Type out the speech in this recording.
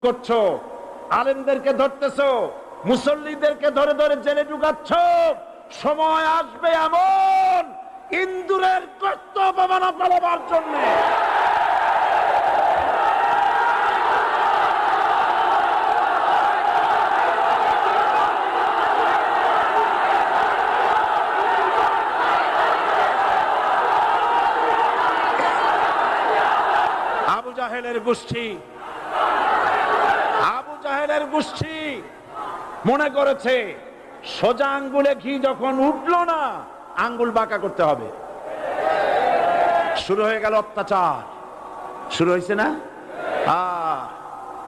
করছো, আলেমদেরকে ধরতেছো, মুসল্লিদেরকে ধরে ধরে জেলে ঢুকাচ্ছ। সময় আসবে এমন ইন্দুরের গর্ত অপমানা পালাবার জন্য। আবু জাহেলের গোষ্ঠী মনে করেছে সোজা আঙ্গুলে ঘি যখন উঠলো না, আঙ্গুল বাঁকা করতে হবে। শুরু হয়ে গেল অত্যাচার, শুরু হয়েছে না?